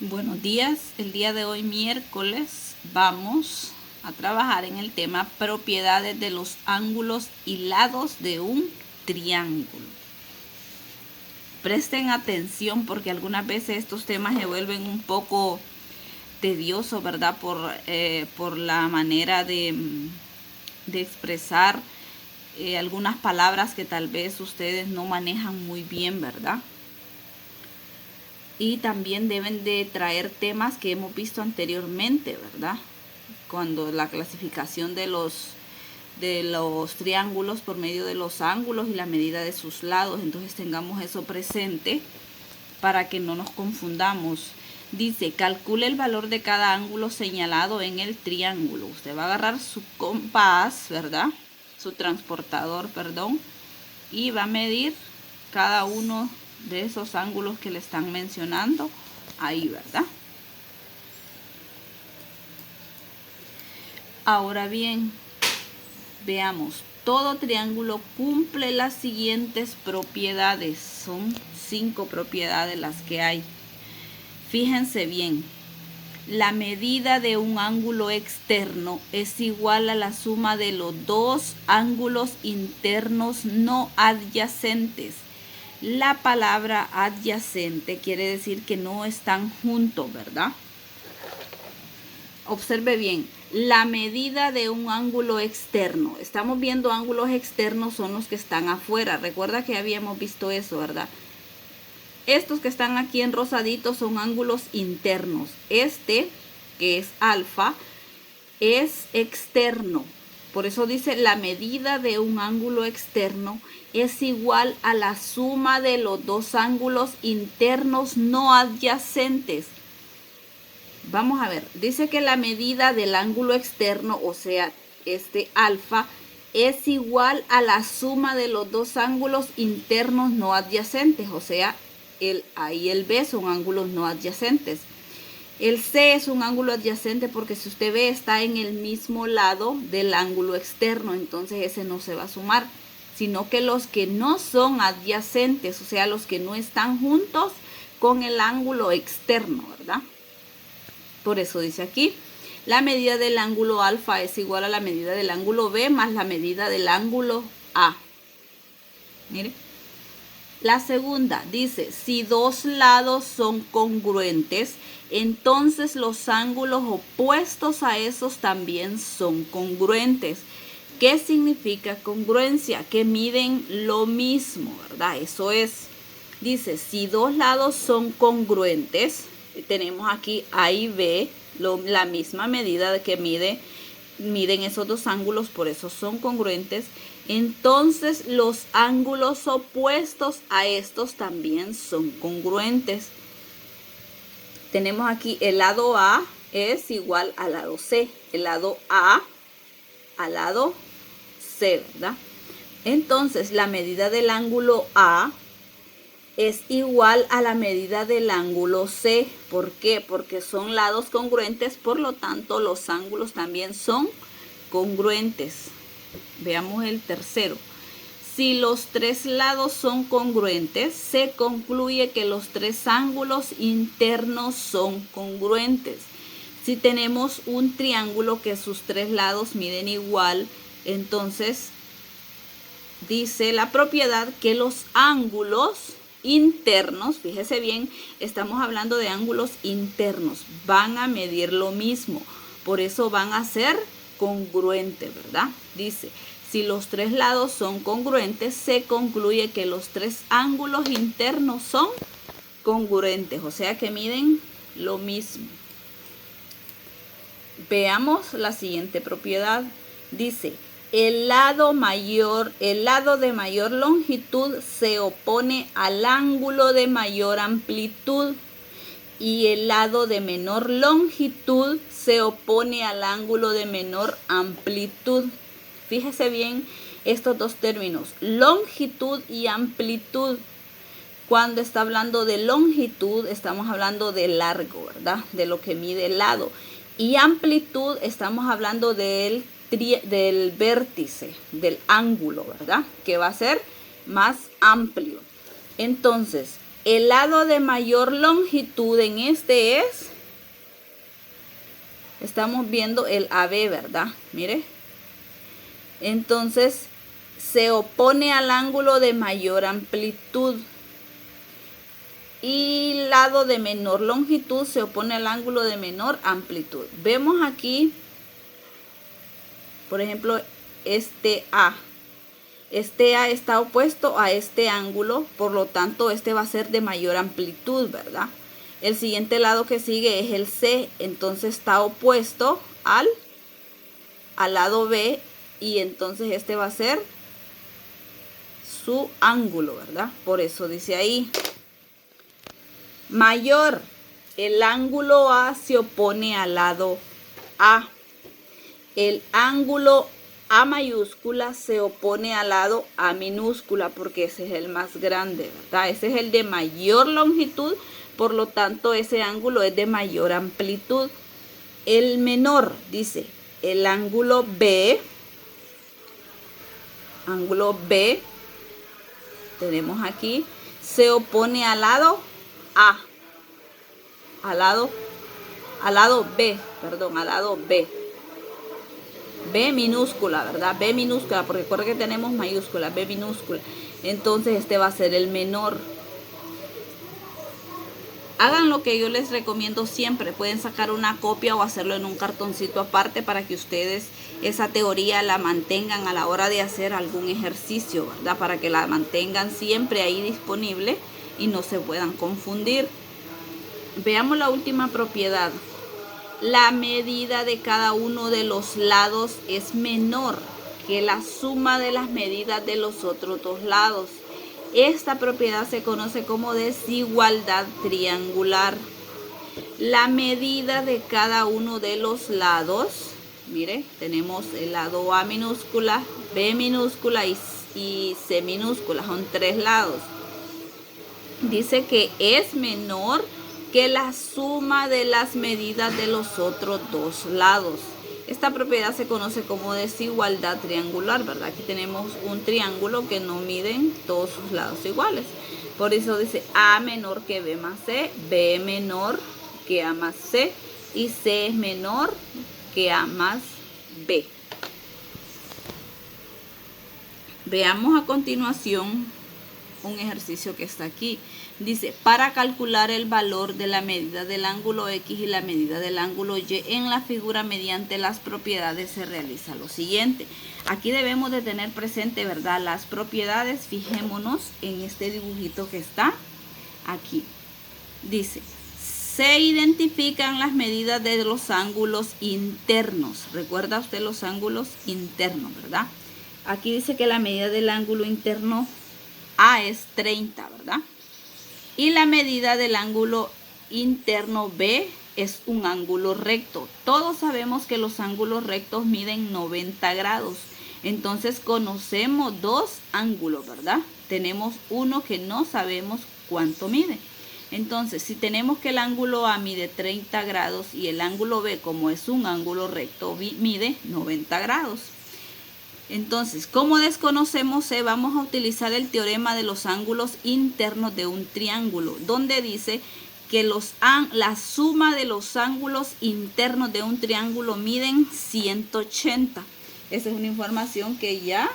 Buenos días, el día de hoy miércoles vamos a trabajar en el tema propiedades de los ángulos y lados de un triángulo. Presten atención porque algunas veces estos temas se vuelven un poco tediosos, ¿verdad? Por la manera de expresar algunas palabras que tal vez ustedes no manejan muy bien, ¿verdad? Y también deben de traer temas que hemos visto anteriormente, ¿verdad? Cuando la clasificación de los triángulos por medio de los ángulos y la medida de sus lados. Entonces tengamos eso presente para que no nos confundamos. Dice, calcule el valor de cada ángulo señalado en el triángulo. Usted va a agarrar su compás, ¿verdad? Su transportador, perdón, y va a medir cada uno de esos ángulos que le están mencionando ahí, ¿verdad? Ahora bien, veamos, todo triángulo cumple las siguientes propiedades. Son 5 propiedades las que hay. Fíjense bien, la medida de un ángulo externo es igual a la suma de los dos ángulos internos no adyacentes. La palabra adyacente quiere decir que no están juntos, ¿verdad? Observe bien, la medida de un ángulo externo. Estamos viendo ángulos externos son los que están afuera. Recuerda que habíamos visto eso, ¿verdad? Estos que están aquí en rosadito son ángulos internos. Este, que es alfa, es externo. Por eso dice la medida de un ángulo externo es igual a la suma de los dos ángulos internos no adyacentes. Vamos a ver, dice que la medida del ángulo externo, o sea, este alfa, es igual a la suma de los dos ángulos internos no adyacentes, o sea, el A y el B son ángulos no adyacentes. El C es un ángulo adyacente porque si usted ve está en el mismo lado del ángulo externo, entonces ese no se va a sumar, sino que los que no son adyacentes, o sea, los que no están juntos con el ángulo externo, ¿verdad? Por eso dice aquí, la medida del ángulo alfa es igual a la medida del ángulo B más la medida del ángulo A. Mire. La segunda dice, si dos lados son congruentes, entonces los ángulos opuestos a esos también son congruentes. ¿Qué significa congruencia? Que miden lo mismo, ¿verdad? Eso es. Dice, si dos lados son congruentes, tenemos aquí A y B, la misma medida que miden esos dos ángulos, por eso son congruentes. Entonces los ángulos opuestos a estos también son congruentes. Tenemos aquí el lado A es igual al lado C, el lado A al lado C, ¿verdad? Entonces la medida del ángulo A es igual a la medida del ángulo C. ¿Por qué? Porque son lados congruentes, por lo tanto los ángulos también son congruentes. Veamos el tercero. Si los tres lados son congruentes, se concluye que los tres ángulos internos son congruentes. Si tenemos un triángulo que sus tres lados miden igual, entonces dice la propiedad que los ángulos internos, fíjese bien, estamos hablando de ángulos internos, van a medir lo mismo, por eso van a ser congruentes, ¿verdad? Dice, si los tres lados son congruentes, se concluye que los tres ángulos internos son congruentes, o sea que miden lo mismo. Veamos la siguiente propiedad. Dice, el lado de mayor longitud se opone al ángulo de mayor amplitud y el lado de menor longitud se opone al ángulo de menor amplitud. Fíjese bien estos dos términos, longitud y amplitud. Cuando está hablando de longitud, estamos hablando de largo, ¿verdad? De lo que mide el lado. Y amplitud, estamos hablando del vértice, del ángulo, ¿verdad? Que va a ser más amplio. Entonces, El lado de mayor longitud en este es, estamos viendo el AB, ¿verdad? Mire. Entonces, se opone al ángulo de mayor amplitud. Y el lado de menor longitud se opone al ángulo de menor amplitud. Vemos aquí, por ejemplo, este A. Este A está opuesto a este ángulo, por lo tanto este va a ser de mayor amplitud, ¿verdad? El siguiente lado que sigue es el C, entonces está opuesto al lado B y entonces este va a ser su ángulo, ¿verdad? Por eso dice ahí, mayor, el ángulo A se opone al lado A. El ángulo A mayúscula se opone al lado A minúscula porque ese es el más grande, ¿verdad? Ese es el de mayor longitud, por lo tanto ese ángulo es de mayor amplitud. El menor, dice, el ángulo B, tenemos aquí, se opone al lado A, al lado B, perdón, al lado B. B minúscula, ¿verdad? B minúscula, porque recuerda que tenemos mayúscula, B minúscula. Entonces este va a ser el menor. Hagan lo que yo les recomiendo siempre. Pueden sacar una copia o hacerlo en un cartoncito aparte para que ustedes esa teoría la mantengan a la hora de hacer algún ejercicio, ¿verdad? Para que la mantengan siempre ahí disponible y no se puedan confundir. Veamos la última propiedad. La medida de cada uno de los lados es menor que la suma de las medidas de los otros dos lados. Esta propiedad se conoce como desigualdad triangular. La medida de cada uno de los lados, mire, tenemos el lado A minúscula, B minúscula y C minúscula, son tres lados. Dice que es menor que la suma de las medidas de los otros dos lados. Esta propiedad se conoce como desigualdad triangular, ¿verdad? Aquí tenemos un triángulo que no miden todos sus lados iguales. Por eso dice A menor que B más C, B menor que A más C y C es menor que A más B. Veamos a continuación un ejercicio que está aquí. Dice, para calcular el valor de la medida del ángulo X y la medida del ángulo Y en la figura mediante las propiedades se realiza lo siguiente. Aquí debemos de tener presente, ¿verdad? Las propiedades, fijémonos en este dibujito que está aquí. Dice, se identifican las medidas de los ángulos internos. ¿Recuerda usted los ángulos internos, verdad? Aquí dice que la medida del ángulo interno A es 30, ¿verdad? Y la medida del ángulo interno B es un ángulo recto. Todos sabemos que los ángulos rectos miden 90 grados. Entonces conocemos dos ángulos, ¿verdad? Tenemos uno que no sabemos cuánto mide. Entonces, si tenemos que el ángulo A mide 30 grados y el ángulo B, como es un ángulo recto, mide 90 grados. Entonces, como desconocemos C, vamos a utilizar el teorema de los ángulos internos de un triángulo, donde dice que la suma de los ángulos internos de un triángulo miden 180. Esa es una información que ya,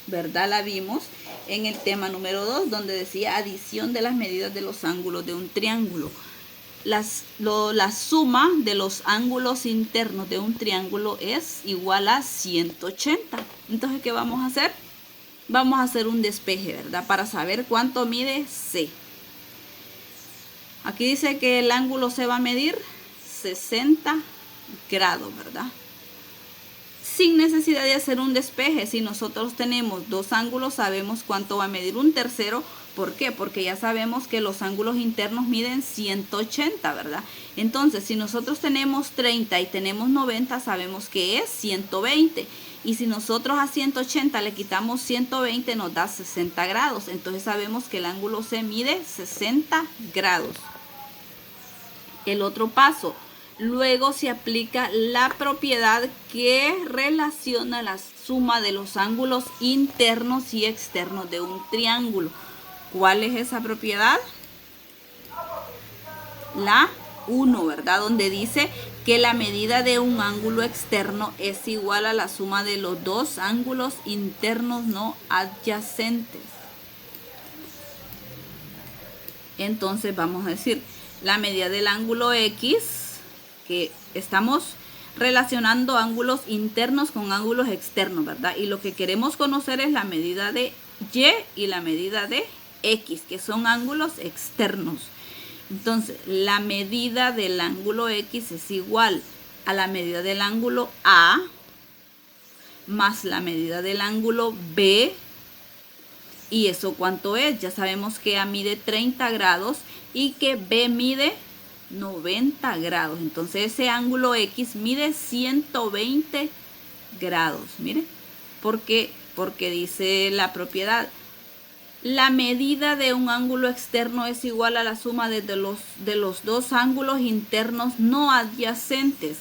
¿verdad? La vimos en el tema número 2, donde decía adición de las medidas de los ángulos de un triángulo. La suma de los ángulos internos de un triángulo es igual a 180. Entonces, ¿qué vamos a hacer? Vamos a hacer un despeje, ¿verdad? Para saber cuánto mide C. Aquí dice que el ángulo C va a medir 60 grados, ¿verdad? Sin necesidad de hacer un despeje. Si nosotros tenemos dos ángulos, sabemos cuánto va a medir un tercero. ¿Por qué? Porque ya sabemos que los ángulos internos miden 180, ¿verdad? Entonces, si nosotros tenemos 30 y tenemos 90, sabemos que es 120. Y si nosotros a 180 le quitamos 120, nos da 60 grados. Entonces sabemos que el ángulo C mide 60 grados. El otro paso. Luego se aplica la propiedad que relaciona la suma de los ángulos internos y externos de un triángulo. ¿Cuál es esa propiedad? La 1, ¿verdad? Donde dice que la medida de un ángulo externo es igual a la suma de los dos ángulos internos no adyacentes. Entonces vamos a decir la medida del ángulo X, que estamos relacionando ángulos internos con ángulos externos, ¿verdad? Y lo que queremos conocer es la medida de Y y la medida de X, que son ángulos externos. Entonces, la medida del ángulo X es igual a la medida del ángulo A más la medida del ángulo B. ¿Y eso cuánto es? Ya sabemos que A mide 30 grados y que B mide 90 grados. Entonces, ese ángulo X mide 120 grados. Mire, porque dice la propiedad. La medida de un ángulo externo es igual a la suma de los dos ángulos internos no adyacentes.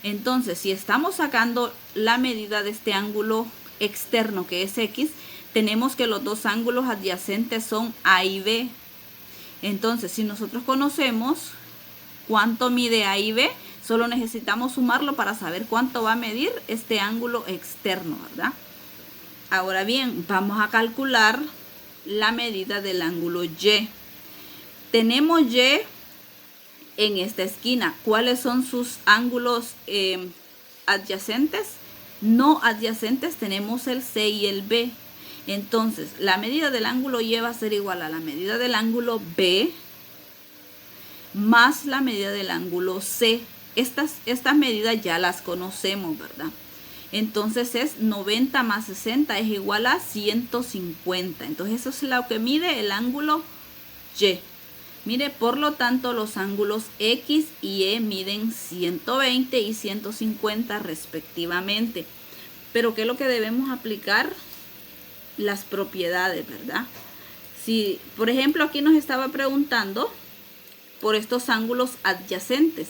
Entonces, si estamos sacando la medida de este ángulo externo, que es X, tenemos que los dos ángulos adyacentes son A y B. Entonces, si nosotros conocemos cuánto mide A y B, solo necesitamos sumarlo para saber cuánto va a medir este ángulo externo, ¿verdad? Ahora bien, vamos a calcular la medida del ángulo Y. Tenemos Y en esta esquina. ¿Cuáles son sus ángulos adyacentes? No adyacentes tenemos el C y el B. Entonces, la medida del ángulo Y va a ser igual a la medida del ángulo B más la medida del ángulo C. Estas medidas ya las conocemos, ¿verdad? Entonces es 90 más 60 es igual a 150. Entonces eso es lo que mide el ángulo Y. Mire, por lo tanto los ángulos X y Y miden 120 y 150 respectivamente. Pero ¿qué es lo que debemos aplicar? Las propiedades, ¿verdad? Si, por ejemplo, aquí nos estaba preguntando por estos ángulos adyacentes.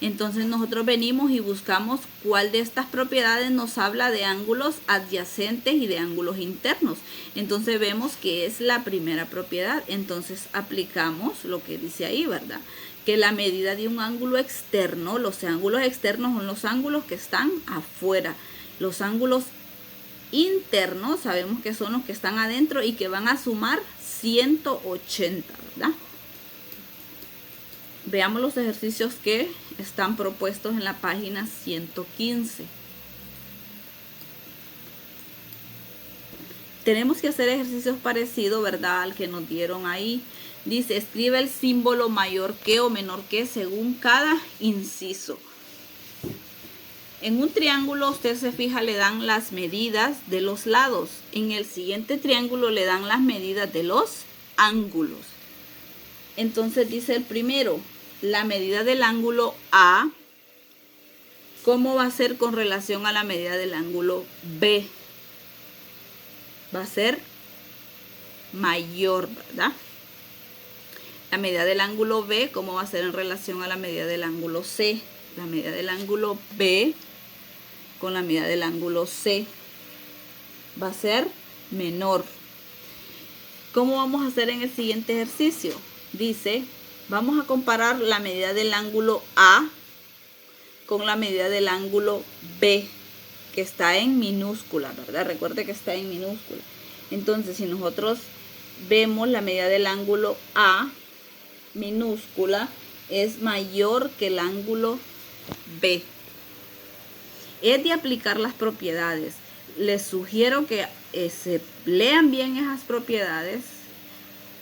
Entonces nosotros venimos y buscamos cuál de estas propiedades nos habla de ángulos adyacentes y de ángulos internos. Entonces vemos que es la primera propiedad. Entonces aplicamos lo que dice ahí, ¿verdad? Que la medida de un ángulo externo, los ángulos externos son los ángulos que están afuera. Los ángulos internos sabemos que son los que están adentro y que van a sumar 180, ¿verdad? Veamos los ejercicios que están propuestos en la página 115. Tenemos que hacer ejercicios parecidos, ¿verdad?, al que nos dieron ahí. Dice, escribe el símbolo mayor que o menor que según cada inciso. En un triángulo, usted se fija, le dan las medidas de los lados. En el siguiente triángulo le dan las medidas de los ángulos. Entonces dice el primero, la medida del ángulo A, ¿cómo va a ser con relación a la medida del ángulo B? Va a ser mayor, ¿verdad? La medida del ángulo B, ¿cómo va a ser en relación a la medida del ángulo C? La medida del ángulo B con la medida del ángulo C va a ser menor. ¿Cómo vamos a hacer en el siguiente ejercicio? Dice, vamos a comparar la medida del ángulo A con la medida del ángulo B, que está en minúscula, ¿verdad? Recuerde que está en minúscula. Entonces, si nosotros vemos la medida del ángulo A minúscula, es mayor que el ángulo B. Es de aplicar las propiedades. Les sugiero que se lean bien esas propiedades,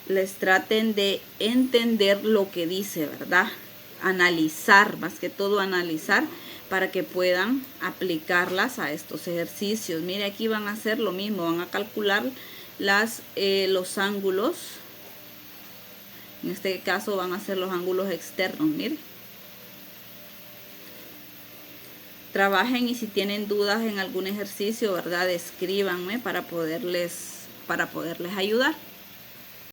les traten de entender lo que dice, ¿verdad? Analizar, más que todo analizar, para que puedan aplicarlas a estos ejercicios. Mire, aquí van a hacer lo mismo, van a calcular los ángulos. En este caso van a ser los ángulos externos, mire. Trabajen y si tienen dudas en algún ejercicio, ¿verdad?, escríbanme para poderles ayudar.